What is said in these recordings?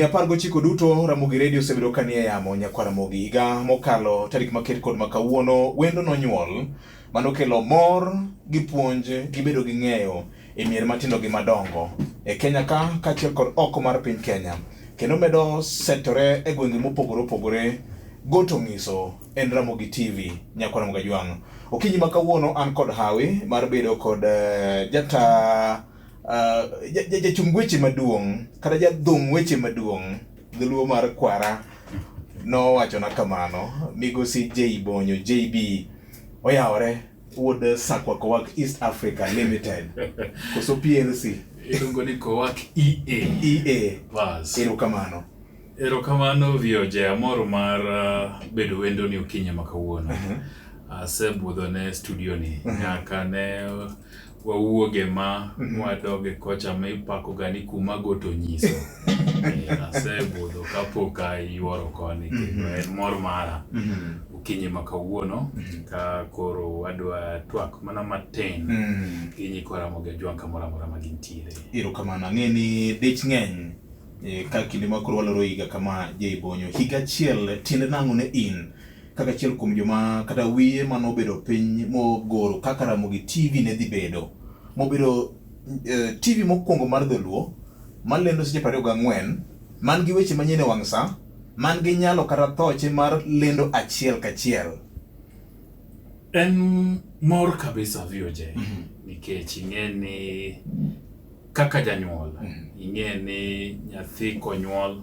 Higni 19 duto Ramogi Radio osebedo kanie yamo nyaka Ramogi higa mokalo tarik maket kod makawuono wendo nonyuol manokelo mor gi puonj gi bedo gi ng'eyo e mier matindo gi madongo e Kenya ka kaachiel kod oko mar piny Kenya kendo medo setore e gwenge mopogore opogore. Goto ng'iso en Ramogi TV nyaka Ramogi Jwang. Okinyi makawuono an kod hawi mar bedo kod jachung weche maduong' kata jadhung weche maduong' dholuo mar kwara no wacho na kamano migosi Bonyo JB oyawore wuod sakwa kowak East Africa Limited koso PLC iluongo ni kowak EA bas erokamano vioje amoro mar bedo wendo ni okinyi makawuono. Asebudho ne studio ni nyaka ne wawuoge ma wadoge kocha ma ipako gani kuma goto nyiso. Asebudho kapok ayuoro koni kendo en mor mara okinyi makawuono ka koro adwa twak mana matin kinyi kora Ramogi Jwang kamoro amora magintiere. Erokamano ng'eni dich ng'eny ka kinde makoro waloro higa kama Bonyo higa achiel tiende nang'o ne in kaka achiel kuom joma kata wiye manobedo piny mogoro kaka Ramogi TV ne dhi bedo mobedo TV mokwongo mar dholuo malendo seche 24 man gi weche manyien e wang' sa man gi nyalo kata thoche mar lendo achiel kachiel. En mor kabisa vioje nikech ing'eni kaka janyuol ing'eni nyathi konyuol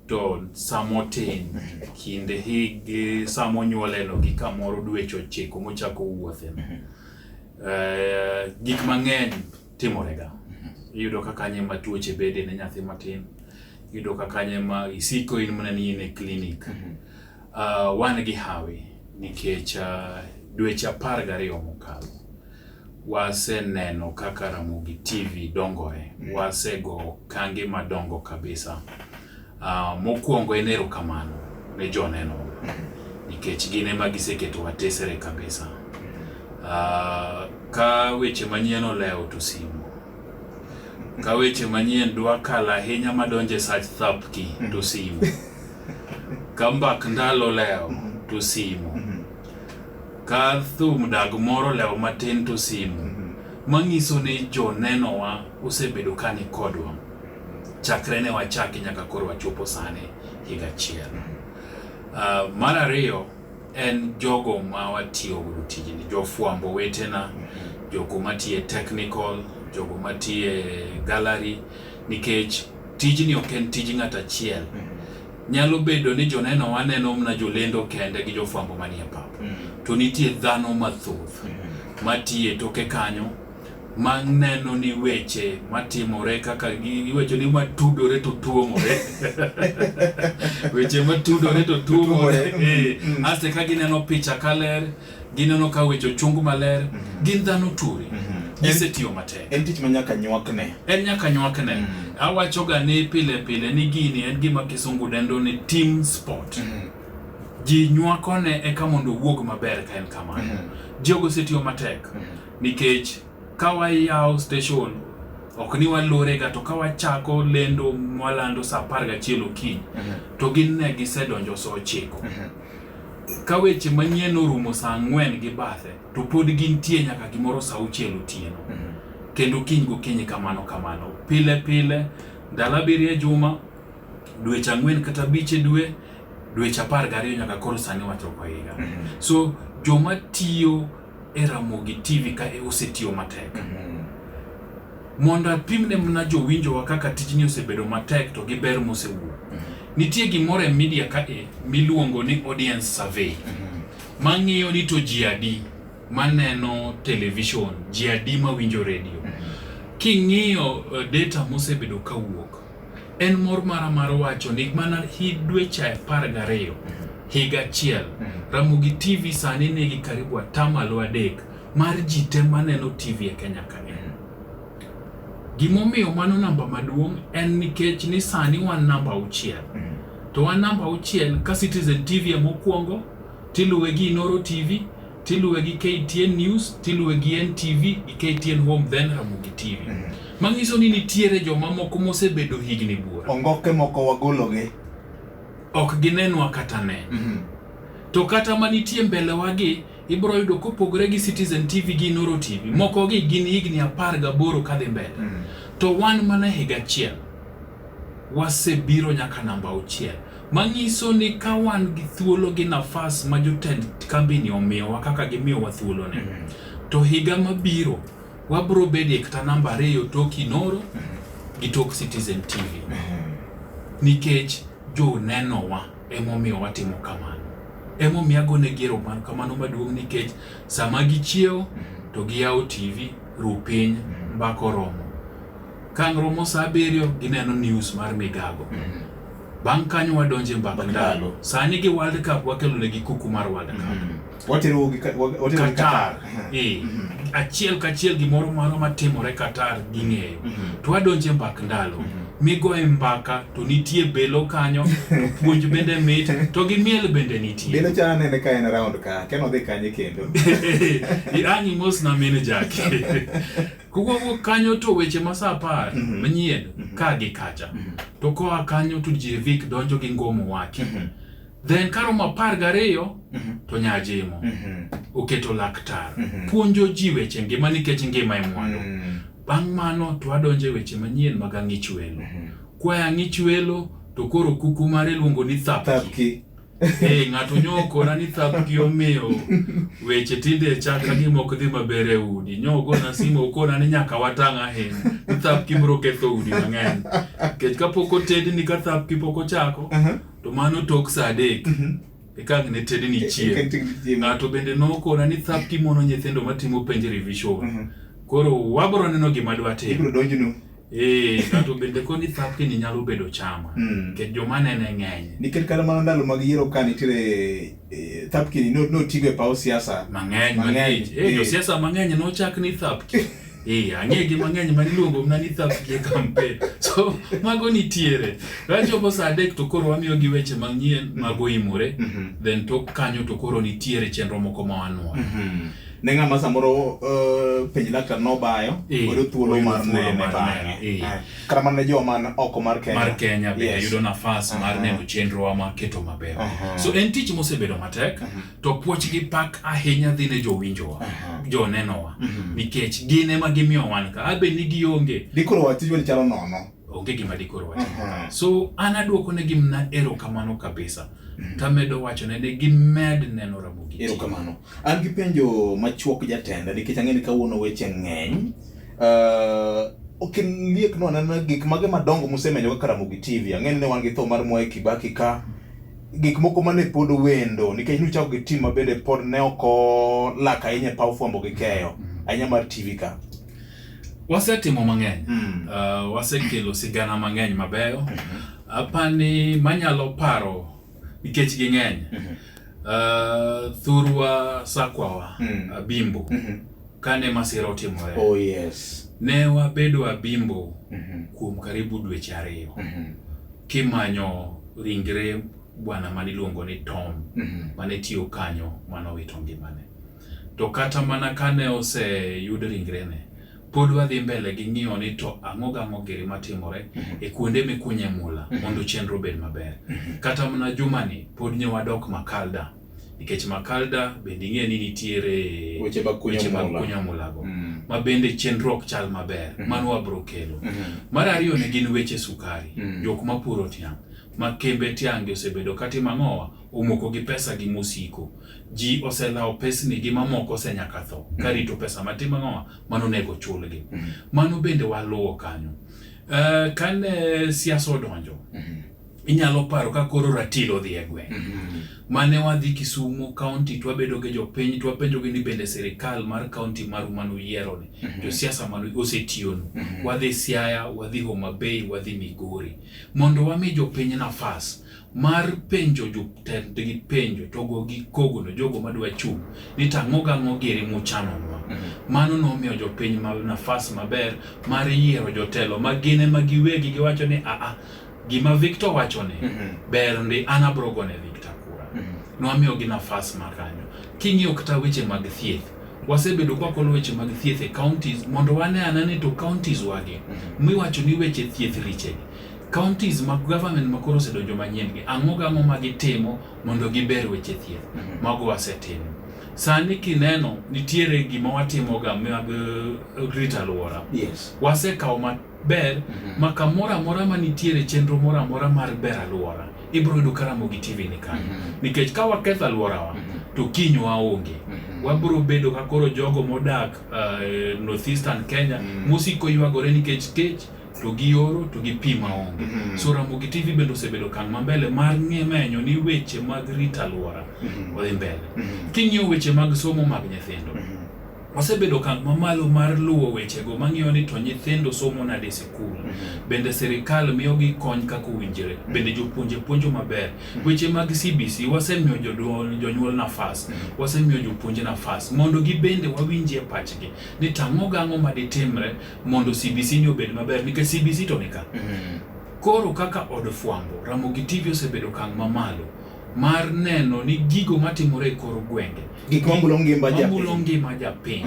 to samotin kinde higi samonyuoleno gi kamoro dweche 9 mochako wuothe gik mang'eny timorega. Iyudo ka kanye ma tuoche bede ne nyathi matin, iyudo ka kanye ma isiko in mana ni e clinic. Wan gi hawi nikech dweche 12 mokalo waseneno kaka Ramogi TV dongore, wasego kange madongo kabisa. Mokwongo en erokamano ne joneno nikech gine magiseketo watesere kabisa. Ka weche manyien olewo to simo, ka weche manyien dwa kala ahinya madonje sach thapki to simo, ka mbak ndalo lewo to simo, ka thum dag moro lewo matin to simo. Mang'iso ni jonenowa osebedo kani kodwa chakre ne wachaki nyaka koro wachopo sane higa achiel. Mar ariyo en jogo ma watiyo godo tijni, jofwambo wetena, jogo matiye technical, jogo matiye gallery, nikech tijni ok en tij ng'at achiel. Nyalo bedo ni joneno waneno mna jolendo kende gi jofwambo manie pap, to nitie dhano mathoth matiye toke kanyo maneno ni weche matimore kaka weche ni matudore to tuomore. Weche matudore to tuomore. Ase ka gineno picha kaler, gineno ka weche chungu maler, gin dhano turi. Gisetiyo matek. En tich manyaka nywakne. En nyaka nywakne. Awachoga ni pile ni gini en gima kisungu dendo ni team sport. Ji nywakone eka mondo wuog maber ka en kamano. Jogo setiyo matek nikech kawa yaw station ok ni walore ga to kawa chako lendo mwalando sa 11 okinyi to gin ne gisedonjo so 9. Ka weche manyien orumo sa 4 gi bathe to pod gintie nyaka gimoro sa 6 otieno. Kendo kiny gokinyi kamano pile ndala 7 juma, dweche 4 kata 5 dwe, dweche 12 nyaka koro sani wachoko higa. So joma tiyo e Ramogi TV ka osetiyo matek. Mondo apimne mna jowinjo wa kaka tijni osebedo matek to gi ber mosewuok. Nitie gimoro e media ka miluongo ni audience survey. Mang'iyo ni to ji adi maneno television, ji adi mawinjo radio. King'iyo data mosebedo kawuok, en mor mar wacho ni mana dweche 12 higa achiel Ramogi TV sani nigi karibu 3% mar ji te maneno TV e Kenya ka. Gimomiyo mano namba maduong' en nikech ni sani wan namba 6. To wan namba 6 ka Citizen TV mokwongo, tiluwe gi Noro TV, tiluwe gi KTN News, tiluwe gi NTV, KTN Home, then Ramogi TV. Mangiso ni nitiere joma moko mosebedo higni buora. Ongoke moko wagologe. Ok ginenwa kata ne. To kata manitie mbele wagi, ibro yudo kopogre gi Citizen TV gi Noro TV. Moko gi gin higni 18 kadhi mbele. To wan mana higa achiel. Wasebiro nyaka namba 6. Mangiso ni ka wan gi thuolo gi nafas ma jotend kambini omiyowa kaka gimiyo wa thuolo ne. To higa mabiro wabro bedi kata namba 2 tok Noro gi tok Citizen TV. Nikech jo nenowa emomiyo watimo kamano. Emomiyo agone gero man kamano maduong' nikech sama gichiew to giyawo TV rupiny mbako romo. Kang romo sa 7 gineno news mar migago. Bang' kanyo wadonje mbaka ndalo. Sani gi World Cup wakelo negi kuku mar World Cup. Watero Qatar. Achiel kachiel gimoro moro matimore Qatar ging'eyo. To wadonje mbaka ndalo. Migoe mbaka to nitie belo kanyo, to puonj bende mit, to gi miel bende nitie. Belo cha nene ka en around ka, keno dhi kanye kendo. Irangi mos na mine jake. Kugo kanyo to weche masa 10 manyien ka gi kacha. To koa kanyo to Jevik donjo gi ngomo wake. Then karo ma 12 to nyajemo. Oketo laktar. Puonjo ji weche ngima nikech ngima e mwalo. Bang' mano to adonje weche manyien mag ang'ich welo. Kwa ang'ich welo to koro kuku mare luongo ni thapki. Ng'ato nyoko na ni thapki omiyo weche tinde chaka gi mok dhi maber e udi. Nyogo na simo okona ni nyaka watang' ahinya. Ni thapki bro ketho udi mang'eny. Kech kapok otedi ni ka thapki pok ochako to mano tok sa 3. Ekang ne tedi ni chien. Ng'ato bende nokona ni thapki mono nyithindo matimo penj revision. Koro wabro neno gima dwa timo. Ibro donjino. Ng'ato bende koni thapki ni nyalo bedo chama. Kech joma nene ng'eny. Nikech kata mana ndalo mag yiero ka nitiere thapki ni no tigo e paw siasa. Mang'eny. Jo siasa mang'eny nochak ni thapki. Ang'e gi mang'eny maniluongo mna ni thapki e campaign. So mago nitiere. Rachopo sa 3 to koro wamiyo gi weche mang'ien mago imore. Then to kanyo to koro nitiere chenro moko ma wanwa. Nenga masa moro penj laktar no bayo odo thuolo mar nene bang'e. Kara man jo man oko mar Kenya. Mar Kenya bende yudo nafas mar neno chenro wa maketo maber. So en tich mosebedo matek to puoch gi pak ahinya dhi ne jowinjowa. Jo nenowa. Nikech gine ma gimiyo wan ka abe ni gionge. Dikoro watijwa ni chalo nono. Onge gima dikoro wacho. So anaduoko ne gimna erokamano kabisa. Tamedo wacho ne gimed neno Ramogi. Erokamano. An gi penjo machuok jatenda nikech ang'eni kawuono weche ng'eny. Okiliek no anana gik mage madongo musemenyo kaka Ramogi TV. Ang'eni ne wan gi tho mar Mwai Kibaki ka gik moko mane pod wendo nikech nuchako gi team mabende pod ne oko laka ahinya paw fwambo gi keyo ahinya mar TV ka. Wasetimo mang'eny. Wasekelo sigana mang'eny mabeyo. Apani manyalo paro nikech ging'eny. Thurwa sakwawa Abimbo kane masira otimore. Oh yes. Ne wabedo Abimbo kuom karibu dweche 2. Kimanyo ringre bwana maniluongo ni Tom mane tiyo kanyo manowito ngimane. To kata mana kane oseyud ringrene pod wadhi mbele gi ng'iyo ni to ang'o giri matimore e kuonde mikunye mula mondo chenro bed maber. Kata mana jumani pod nyewadok Makalda nikech Makalda bende ing'e ni nitiere weche kunya mulago ma bende chenro ok chal maber mano wabro kelo. Mar ariyo ne gin weche sukari. Jok mapuro tiang' ma kembe tiange osebedo kati mang'owa omoko gi pesa gi musiko. Ji oselao pesni gi mamoko osenyaka tho karito pesa matin mang'owa mano nego chulgi. Mano bende waluwo kanyo. Kane siasa odonjo inyalo paro ka koro ratilo dhi e gweng'. Mane wadhi Kisumu county twabedo gi jopiny twapenjo gi ni bende sirikal mar county mar manu yiero ni jo siasa manu osetiyono. Wadhi Siaya, wadhi Homa Bay, wadhi Migori mondo wami jopiny nafas mar penjo jotend gi penjo togo gi kogono jogo madwa chung ni tang'o giri muchanonwa. Mano nomiyo jopiny nafas maber mar yiero jotelo magine magiwegi giwacho ni gima Victor wachone ber ndi anabrogone Victor kura. Nomiyo gi nafas makanyo. King'iyo kata weche mag thieth wasebedo kwa kolo weche mag thieth e counties mondo wane anane to counties wage miwacho ni weche thieth riche counties mag government makoro osedonjo manyien gi ang'o magitimo mondo giber weche thieth mago wasetimo. Sani kineno nitiere gima watimo ga mag rita alwora. Yes. Wasekawo maber ma kamoro amora manitiere chenro moro amora mar ber alwora ibro yudo ka Ramogi TV ni kanyo. Nikech ka waketho alworawa to kiny waonge. Wabro bedo ka koro jogo modak northeastern Kenya musiko ywagore nikech kech to gi oro to gi pi maonge. So Ramogi TV bendo osebedo kang' mambele mar menyo ni weche mag rita alwora odhi mbele. King'iyo weche mag somo mag nyithindo osebedo kang' mamalo mar luwo weche go mang'iyo ni to nyithindo somo nade e sikul. Bende sirikal miyo gi kony kaka owinjore. Bende jopuonje puonjo maber. Weche mag CBC wasemiyo jonyuol nafas. Wasemiyo jopuonje nafas mondo gibende wawinjie pachgi ni tang'o maditimre mondo CBC ni obed maber nikech CBC to nika. Koro kaka od fwambo Ramogi TV osebedo kang' mamalo mar neno ni gigo matimore e kor gwenge gik mambulo ngima japiny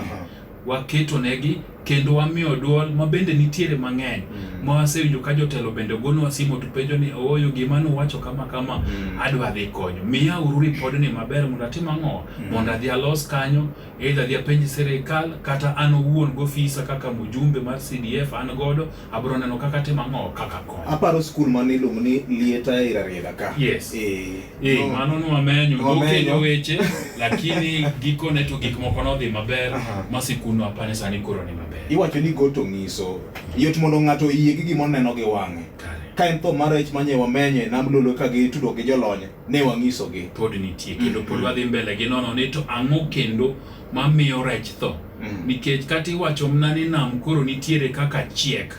waketo negi kendo wamiyo duol ma bende nitiere mang'eny ma wasewinjo ka jotelo bende gono wasimo to penjo ni oyo gima nowacho kama adwa dhi konyo miya uru ripodni maber mondo atim ang'o mondo adhi alos kanyo either adhi apenj sirikal kata an owuon gofisa kaka mujumbe mar CDF an godo abro neno kaka tim ang'o kaka konyo. Aparo skul maniluongo ni Lieta Irarieda ka. Yes. Mano nwamenyo nokelo weche lakini gikone to gik moko nodhi maber masikuno apane sani koro ni maber. Iwacho ni goto ng'iso yot mondo ng'ato yie gi gima oneno gi wang'e. Ka en tho mar rech manye wamenye nam lolo ka gi tudo gi jolony ne wang'iso gi pod nitie kendo pod wadhi mbele gi nono ni to ang'o kendo mamiyo rech tho. Nikech kata iwacho mna ni nam koro nitiere kaka chiek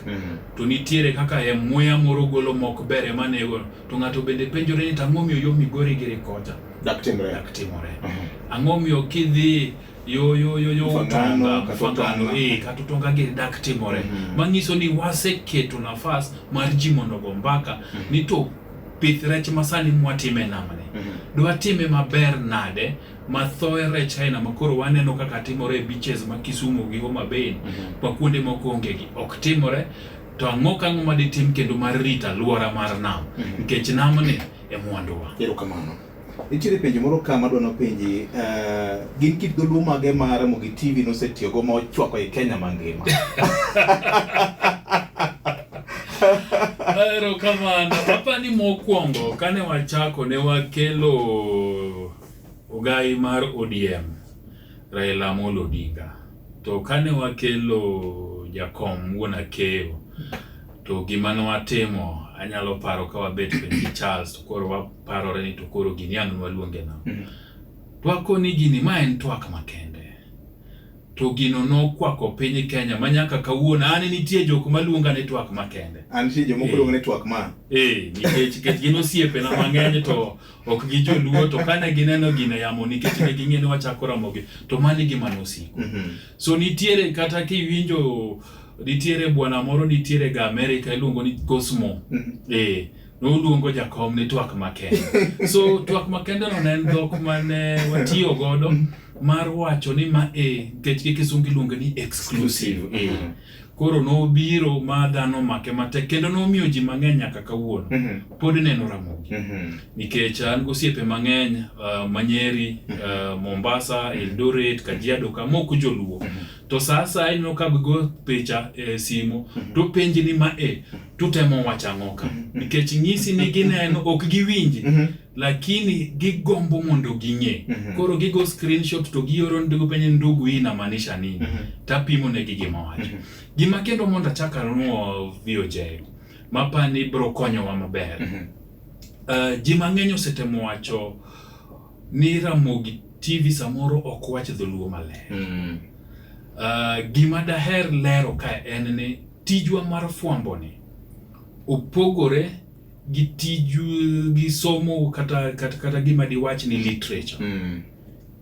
to nitiere kaka muya moro golo mok bere manego to ng'ato bende penjore ni tang'o miyo yo migori gi rikocha dak timore ang'o miyo kidhi yo tonga kata tonga gi dak timore mang'iso ni waseketo nafas mar ji mondo go mbaka ni to pith rech masani mwatime namne dwa time maber nade mathoe rech aina makoro waneno kaka timore e beaches ma Kisumu gi Homa Bay kwa kuonde moko onge gi ok timore to ang'o maditim kendo mar rita alwora mar nam nikech namni e mwanduwa. Erokamano. Nitiere penjo moro kama dwano penji gin kit dholuo mage ma Ramogi TV nosetiyogo ma ochwako e Kenya mangima. Erokamano. Apani mokwongo kane wachako ne wakelo ogai mar ODM Raila Amolo Odinga to kane wakelo jakom wuon Akeyo to gima nwatimo anyalo paro ka wabet gi Charles to koro waparore ni to koro gini ang' waluonge na twakoni gini ma en twak makende to gino nokwako piny Kenya manyaka kawuono an nitie jok maluonga ni twak makende an nitie jok moko luonga ni twak ma nikech gino osiepe na mang'eny to ok gi joluo to kane gineno gino yamo nikech ne ging'e ni wachako Ramogi to mani gima nosiko so nitiere kata kiwinjo nitiere bwana moro nitiere ga America iluongo ni Cosmo noluongo jakom ni twak makende so twak makende no en dhok mane watiyo godo mar wacho ni ma nikech kisungu iluongo ni exclusive koro nobiro ma dhano make matek kendo nomiyo ji mang'eny nyaka kawuono pod neno Ramogi nikech an gosiepe mang'eny Manyeri Mombasa Eldoret Kajiado kamoko joluo to sasa ino ka go picha simo to penji ni ma tutemo wacha ng'oka nikech ng'isi ni gineno ok giwinji lakini gigombo mondo ging'e koro gigo screenshot to gioro ndigo penye ndugu hii inamaanisha nini tapimo ne gima wacho gima kendo mondo achaka no VOJ mapani bro konyo wa maber ji mang'eny osetemo wacho ni Ramogi TV samoro ok wach dholuo maler gima daher lero ka en ni tijwa mar fwambo ni opogore gi tiju gi somo kata gima diwach ni literature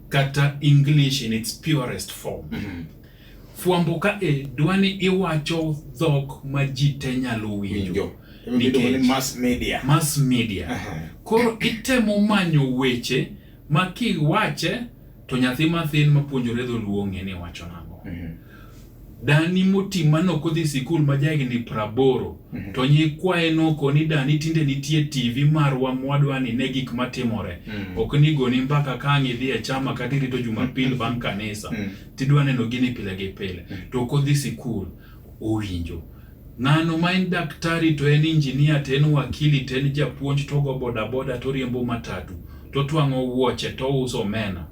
kata English in its purest form fwambo ka dwani iwacho dhok ma ji te nyalo winjo mass media koro itemo manyo weche ma kiwache to nyathi mathin mapuonjore dholuo ng'e ni wacho nang'o. Dani moti mano kodhi sikul ma jahigni 80 to nyikwaye noko ni dani tinde nitie TV marwa mwadwani ne gik matimore. Ok ni goni mbaka kang' idhi e chama kata irito Jumapil bang' kanisa tidwa neno gini pile gi pile. To kodhi sikul owinjo. Ng'ano ma en daktari to en injinia to en wakili to en japuonj to go boda to riembo matatu to twang'o wuoche to uso omena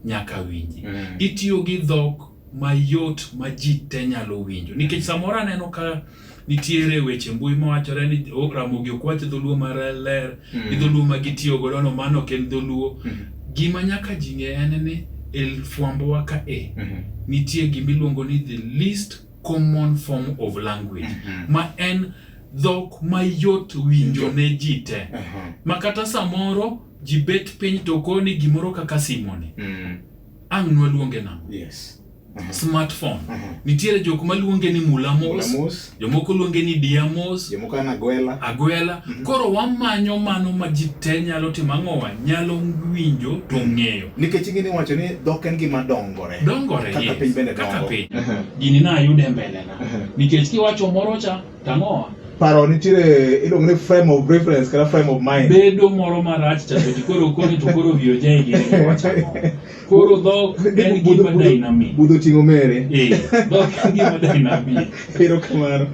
nyaka winji. Itiyo gi dhok mayot ma ji te nyalo winjo. Nikech samora neno ka nitiere weche mbui mawachore ni Ramogi ok wach dholuo maler, dholuo ma gitiyo godo no mano ok en dholuo. Gima nyaka ji ng'e en ni fwambo wa ka nitie gimiluongo ni the least common form of language ma en dhok mayot winjo ne ji te. Makata samoro ji bet piny to koni gimoro kaka simone ang' nwaluonge nang'o. Smartphone. Nitiere jok maluonge ni mulamos, jomoko luonge ni diamos, jomoko en agwela. Koro wamanyo mano ma ji te nyalo timo ang'owa, nyalo winjo to ng'eyo. Nikech ing'eni wacho ni dhok en gima dongore. Kaka piny bende dongo. Kaka piny. Gini na ayude mbele na. Nikech kiwacho moro cha tang'owa. Paro nitiere iluongo ni frame of reference kata frame of mind. Bedo moro marach cha to koro koni to koro wiyo jai gini wacho. Koro dhok en gima dynamic. Budho ting'o mere. Dhok en gima dynamic. Pero kamano.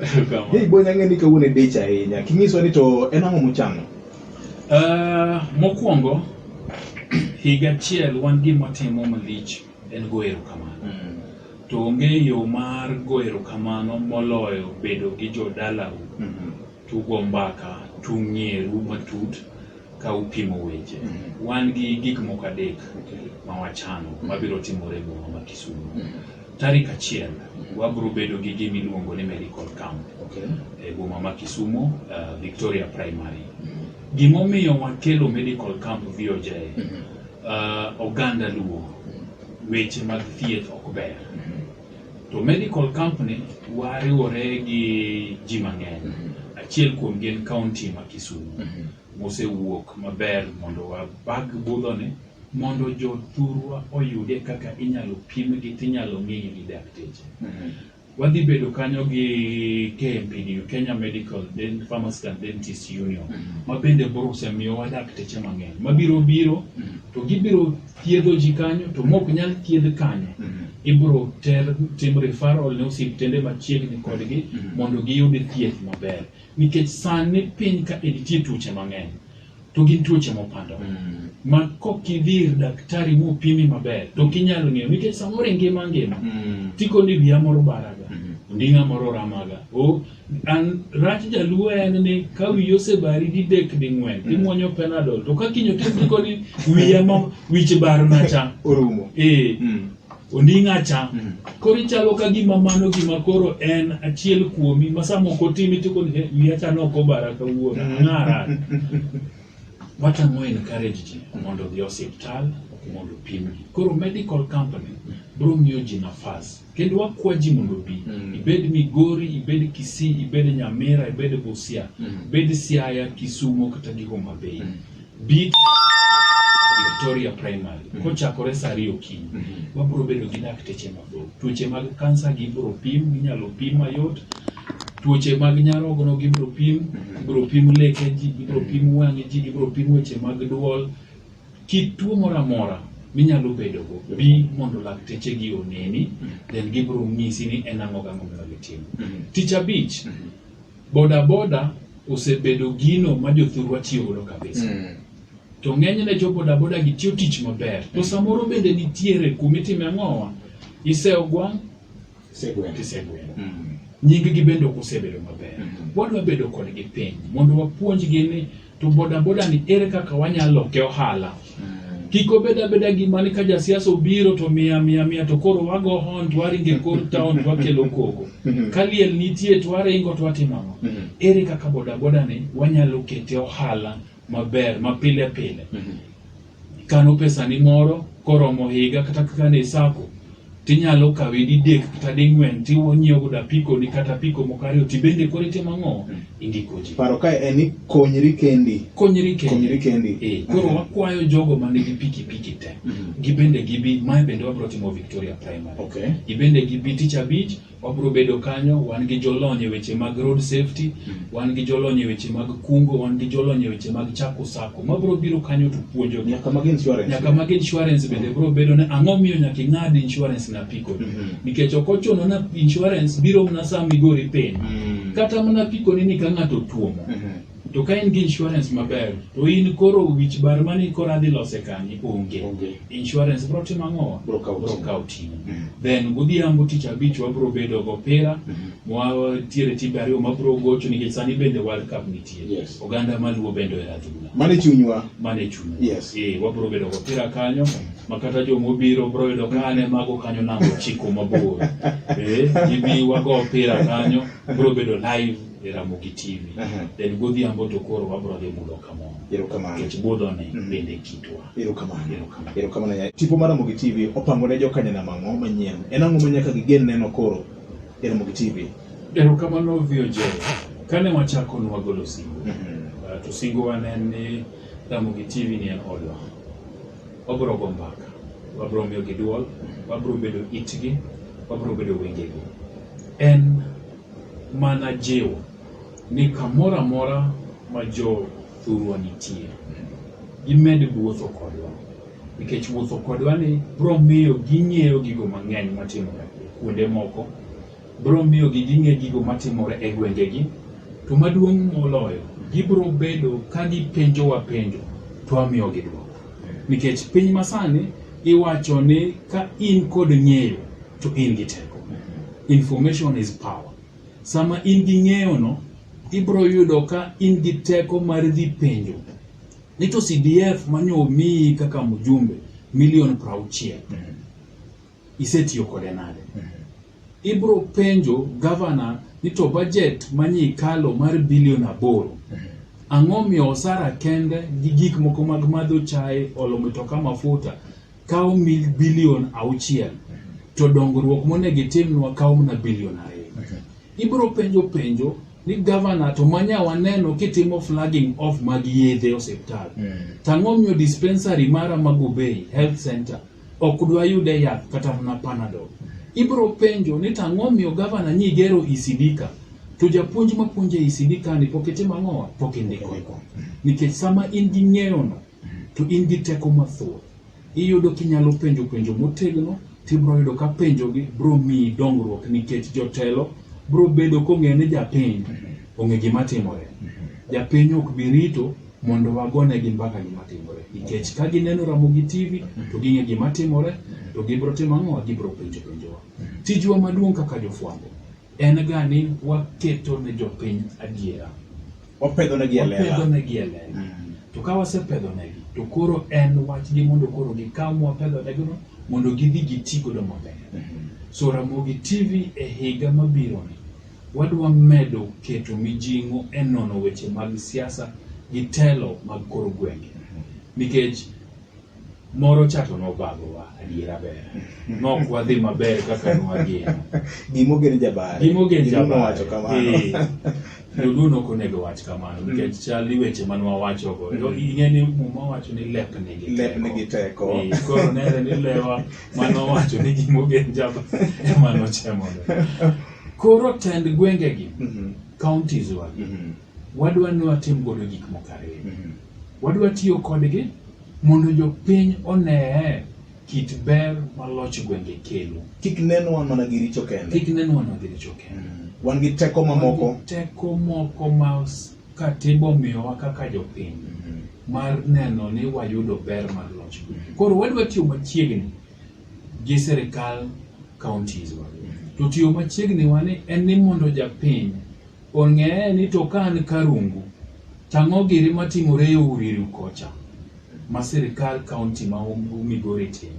Hei Bonyo ng'eni kawuono dich ahinya. King'iswa ni to en ang'o mochano? Mokwongo higa achiel wan gima timo malich en goero kamano. To onge yo mar goero kamano moloyo bedo gi jodalau. Tugo mbaka, tung'ieru matut ka upimo weche. Wan gi gik moko adek ma wachano mabiro timore boma ma Kisumu. Tarik 1 wabiro bedo gi gimiluongo ni medical camp e boma ma Kisumu, Victoria Primary. Gimomiyo wakelo medical camp VOJ, oganda luo, weche mag thieth ok ber. To medical company wariwore gi ji mang'eny. Achiel kuom gin county ma Kisumu mosewuok maber mondo wabag budhone mondo jothurwa oyude kaka inyalo pimgi tinyalo ng'igi gi dakteche. Wadhi bedo kanyo gi KMPDU, Kenya Medical Pharmacy and Dentist Union, ma bende borosemiyowa dakteche mang'eny mabiro to gibiro thiedho ji kanyo to mok nyal thiedh kanyo. Ibiro tim referral ne osiptende machiegni kodgi mondo giyud thieth maber. Nikech sani piny ka nitie tuoche mang'eny to gin tuoche mopando. Ma kokidhir daktari mopimi maber to kinyalo ng'eyo nikech samoro ngima tiko ni wiya moro baraga, nding'a moro ramaga. An rach jaluo en ni ka wiyi osebari didek di 4 timwonyo Panadol to ka kinyo tiko ni wiya wich barna cha orumo. Onding'a cha. Koro chalo ka gima mano gima koro en achiel kuomi masamoko timi tiko ni wiya cha noko baraka wuona ng'ara. Watamo encourage ji mondo dhi osiptal mondo pimgi. Koro medical company bro miyo ji nafas. Kendo wakwa ji mondo bi. Ibed Migori, ibed Kisii, ibed Nyamira, ibed Busia, ibed Siaya, Kisumu kata gi Homa Bay. Bi Victoria Primary. Kochakore saa 2 okinyi. Wabro bedo gi dakteche mathoth. Tuoche mag kansa gibro pim, inyalo pim mayot. Tuoche mag nyarogno gibro pim leke ji, gibro pim wang'e ji, gibro pim weche mag duol. Kituo moro amora minyalo bedo go bi mondo lakteche gi oneni, then gibro ng'isi ni en ang'o gang'o gitimo. Tich abich boda osebedo gino ma jothurwa tiyo godo kabisa. To ng'enyne jo boda gi tiyo tich maber. To samoro bende nitiere kumitime ang'owa iseogwang' tisegwen. Nying gi bende ok osebedo maber. Wadwa bedo kodgi piny mondo wapuonjgi ni to boda ni ere kaka wanyalo ke ohala. Kiko beda gima ni ka jasiasa obiro to mia to koro wago hon to waringe kor town to wakelo koko. Kaliel nitie to waringo to watimo ang'o. Ere kaka boda ni wanyalo kete ohala maber mapile. Kano pesa ni moro koromo higa kata kaka ne sako tinyalo kawe didek kata ding'wen tiwonyiewo goda piko ni kata piko mokariyo tibende korite mang'o indiko ji. Paro ka en ni konyri kendi. Koro wakwayo jogo manigi piki te. Gibende gibi mae bende wabro timo Victoria Primary. Gibende gibi tich abich wabro bedo kanyo, wan gi jolony e weche mag road safety, wan gi jolony e weche mag kungo, wan gi jolony e weche mag chako sako. Mabro biro kanyo to puonjo nyaka mag insurance. Nyaka mag insurance bende bro bedo ne ang'o miyo nyaka ing'ad insurance na piko. Nikech okochuno na insurance biro mna saa migori pen. Kata mana piko ni ka ng'ato tuomo. To ka in gi insurance maber, to in koro wich bar mani kora dhi lose kanyi onge. Insurance bro timo ang'o? Bro kauti. Then godhiambo tich abich wabro bedo go pira, tiere tibe ariyo mabro gocho nikech sani bende World Cup nitie. Oganda maluwo bende e adhula. Mane chunywa. Wabro bedo go pira kanyo, makata jomobiro bro bedo kane mago kanyo nango chiko mabor. Gibi wago pira kanyo, bro bedo live Ramogi TV. Then godhiambo to koro wabro dhi mulo kamo. Erokamano. Kech budho ne bende kitwa. Erokamano. Tipo mar Ramogi TV opangone jokanya na mang'o manyien. En ang'o manyaka gigen neno koro e Ramogi TV? Erokamano VOJ. Kane wachako nwagolo singo. To singo wanen ni Ramogi TV ni en odwa. Wabro go mbaka. Wabro miyo gi duol. Wabro bedo itgi. Wabro bedo wengegi. En mana jiwo ni kamora mora ma jo thurwa nitie gimed wuotho kodwa nikech wuotho kodwa ni bro miyo ging'eyo gigo mang'eny matimore kuonde moko, bro miyo ging'eyo gigo matimore e gwengegi, to maduong' moloyo gibro bedo ka gipenjo penjo to amiyo gi dwoko. Nikech piny masani iwacho ni ka in kod ng'eyo to in gi teko. Information is power. Sama in gi ng'eyo no, ibro yudo ka in gi teko mar dhi penjo. Nito CDF manyo mii kaka mjumbe milion 60. Isetiyo kode nade. Ibro penjo governor nito budget manyi kalo mar bilion 8. Ang'o miyo osara kende gi gik moko mag madho chae olo mitoka mafuta kao bilion 6. To dongruok monego timnwa kao na bilion 2. Ibro penjo ni governor to manya waneno kitimo flagging off mag yedhe osiptal. Tang'o miyo dispensary mara Magubei Health Center okudwa yude yath kata na Panadol. Ibro penjo ni tang'o miyo governor nyigero isidika. To japuonj mapuonje isidika ni pokitimo ang'o? Pokindiko. Nikech sama in gi ng'eyo no, to in gi teko mathoth. Iyudo kinyalo penjo motegno, tibro yudo ka penjo gi bro mi dongruok nikech jotelo bro bedo kong'e ni japiny ong'e gima timore. Japiny ok birito mondo wagone gi mbaka gima timore. Nikech ka gineno Ramogi TV to ging'e gima timore, to gibro timo ang'o? Gibro penjo. Tijwa maduong' kaka jofwambo en ga ni waketo ne jopiny adiera. Wapedho negi elela. To ka wasepedho negi, to koro en wachgi mondo koro gikaw mwapedho negi no mondo gidhi gitigo do maber. So Ramogi TV e higa mabiro ni wadwa medo keto mijing'o e nono weche mag siasa gi telo mag koro gwenge. Nikech moro chato nobagowa adiera ber. Nok wadhi maber kaka nwageno. Gimogen jabare. Wacho kamano. Duduno konego wach kamano. Nikech chali weche manwa wacho go. Ing'e ni muma wacho ni lep nigi teko. Koro nere ni lewa manwa wacho ni gimogen jabare. Mano chemo. Koro tend gwengegi, counties wagi, wadwa ni watim godo gik mokare. Wadwa tiyo kodgi mondo jopiny onee kit ber maloch gwenge kelo. Kik nenwa mana gi richo kende. Wan gi teko mamoko. Teko moko ma katibo miyowa kaka jopiny mar neno ni wayudo ber mar loch. Koro wadwa tiyo machiegni gi sirikal counties wagi. To tiyo machiegni wani en ni mondo japiny ong'e ni to kan Karungu tang'o giri matimore e Uriru kocha ma sirikal county ma Migori timo.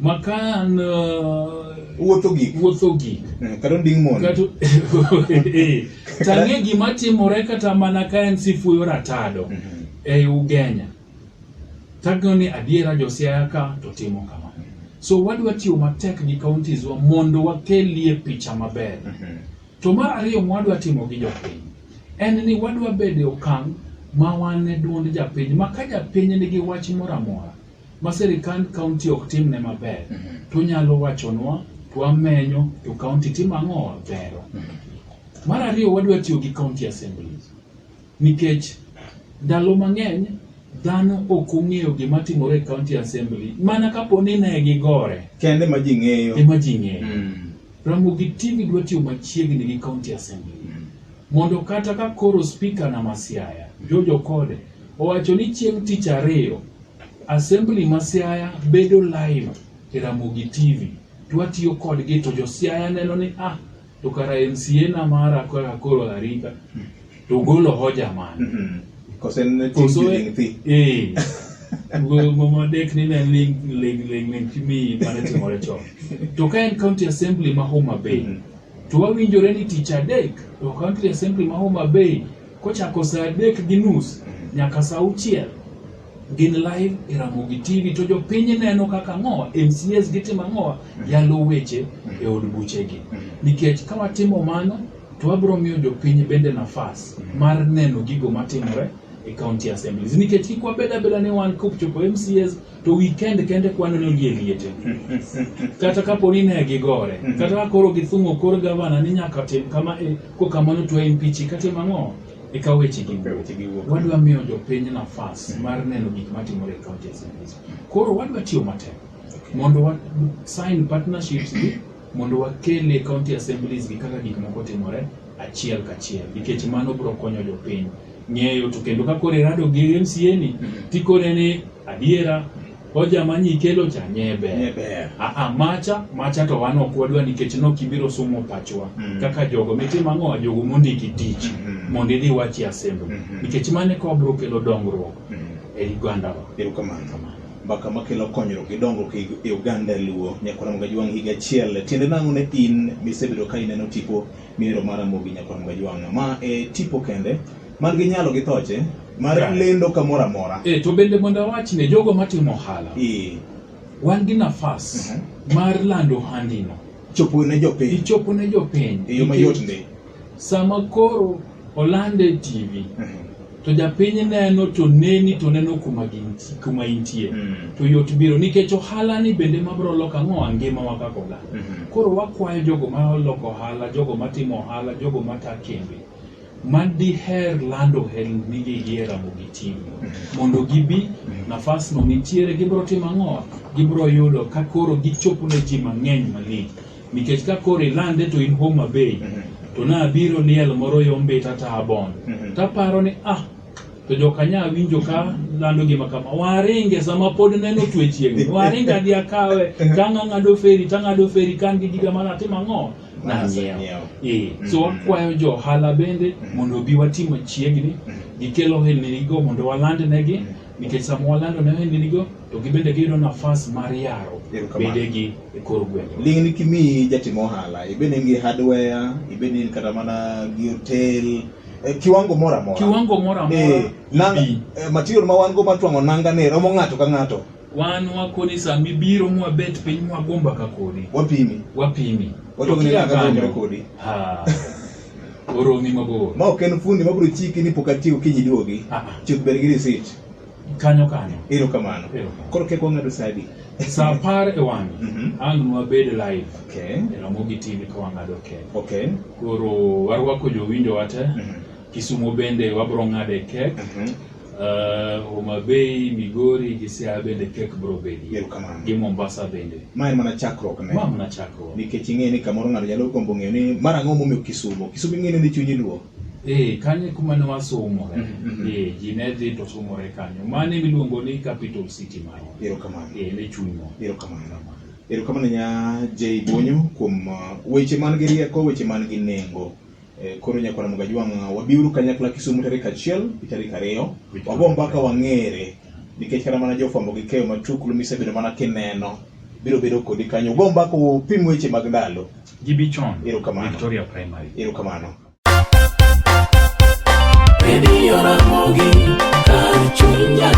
Makan wuotho gik. Kado nding mon. Tang'e gima timore kata mana ka en Sifuyo Ratado e Ugenya. Tagno ni adiera Josiaya ka to timo kama. So wadwa tiyo matek gi counties wa mondo wakelie picha maber. To mar ariyo mwadwa timo gi jopiny en ni wadwa bede okang' ma wan e duond japiny ma ka japiny nigi wach moro amora ma sirikand county ok timne maber to nyalo wachonwa to wamenyo to county timo ang'o bero. Mar ariyo wadwa tiyo gi county assemblies nikech ndalo mang'eny dhano ok ong'eyo gima timore e county assembly mana kapo ni ne gigore kende ma ji ng'eyo Ramogi TV dwa tiyo machiegni gi county assembly mondo kata ka koro speaker na Masiaya Jojo Kode owacho ni chieng' tich ariyo assembly Masiaya bedo live e Ramogi TV twatiyo kodgi to jo Siaya neno ni to kara MCA na mara kwa koro arika to golo hoja man kosen ting thi Mama dek ni na ling kimi mana timore chon. To ka en county assembly ma Homa Bay. To wawinjore ni tich adek to county assembly ma Homa Bay kochako saa 3:30 nyaka saa 6 gin live e Ramogi TV to jopiny neno kaka ng'owa MCAs gitimo ng'owa yalo weche e od buchegi. Nikech ka watimo mano to wabro miyo jopiny bende nafas mar neno gigo matimore e county assemblies nikech kikwa beda ne wan kopchopo MCAs to weekend kende kwano no liete kata kapo ni ne gigore kata koro githungo kor gavana ni nyaka tim kama ko kamano to impeach kata mang'o e kaweche gi wadwa miyo jopiny nafas mar neno gik matimore e county assemblies. Koro wadwa tiyo matek mondo wa sign partnerships gi mondo wakele county assemblies gi kaka gik moko timore achiel kachiel nikech mano bro konyo jopiny ng'eyo to kendo ka kore rado gi MCA ni tikore ni adiera hoja manyi kelo cha nyebe macha to wan ok wadwa nikech no kibiro somo pachwa kaka jogo mitimo ng'o jogo mondiki tich mondo idhi wachi assembly nikech mane ko bro kelo dongruok e Uganda wa. Mbaka makelo konyruok gi dongruok e Uganda luo nyakora Ramogi higa achiel tiende nang'o ne in misebedo ka ineno tipo miro mar Ramogi nyakora Ramogi ma tipo kende mar gi nyalo gi thoche mar lendo kamora mora to bende mondo wach ne jogo matimo hala wan gi nafas mar lando handino chopo ne jopiny yo mayot ndi sama koro olande TV to japiny neno to neni to neno kuma intie to yot biro nikech ohala ni bende mabro loka ng'o ngima wa kakoga koro wakwayo jogo ma loko hala jogo matimo hala jogo matakembe mandi her lando hel nigi gi Ramogi TV mondo gibi nafas no nitiere gibro timo ng'o gibro yudo ka koro gichopo ne ji mang'eny malich nikech ka koro lande to in Homa Bay to na biro liel moro yombe tata abon taparo ni to jokanya winjo ka lando gima kama waringe sama pod neno twechieng waringa dia kawe kanga ngado feri kan gi giga mana timo ng'o na nyiewo so wakwayo jo hala bende mondo bi watimo chiegni gikelo helnigo mondo walande negi nikech sama walando ne helnigo to gibende giyudo nafas mar yaro bende gi e kor gwenge lingni kimi jatimo hala ibene ngi hardware ibene kata mana gi hotel kiwango mora mora material ma wan go matwango nanga ne romo ng'ato ka ng'ato wan wakoni sami biro mwa bet piny mwa gomba ka kodi wapimi wato ni nanga gomba kodi oromi mabor ma ok en fundi mabro chiki ni pokatiyo kinyi duogi chuth ber gi receipt kanyo ero kamano koro ke ko ngado sadi sa par e wangi nwa bed live Ramogi TV ka wangado koro warwako jowinjo wate Kisumu bende wabro ngade kek Homa Bay Migori gi Siaya bende kek bro bedi gi Mombasa bende mai mana chakruok ne nikech ing'e ni kamoro ng'ato nyalo gombo ng'eyo ni mara ang'o momiyo Kisumu ing'e ni chunyi luo kanye kuma ne wasomo ji ne dhi to somore kanyo mane miluongo ni capital city mano ne chunymo erokamano nya J Bonyo kuom weche man gi rieko weche man gi nengo koro nyakora Ramogi wabiuru kanyakla Kisumu tarik 1 tarik 2 wago mbaka wang'ere nikech kata mana jofwambo gi keyo matuklu misebedo mana kineno biro bedo kodi kanyo go mbaka upim weche mag ndalo gibichon erokamano Victoria Primary erokamano Radio Ramogi kar chunya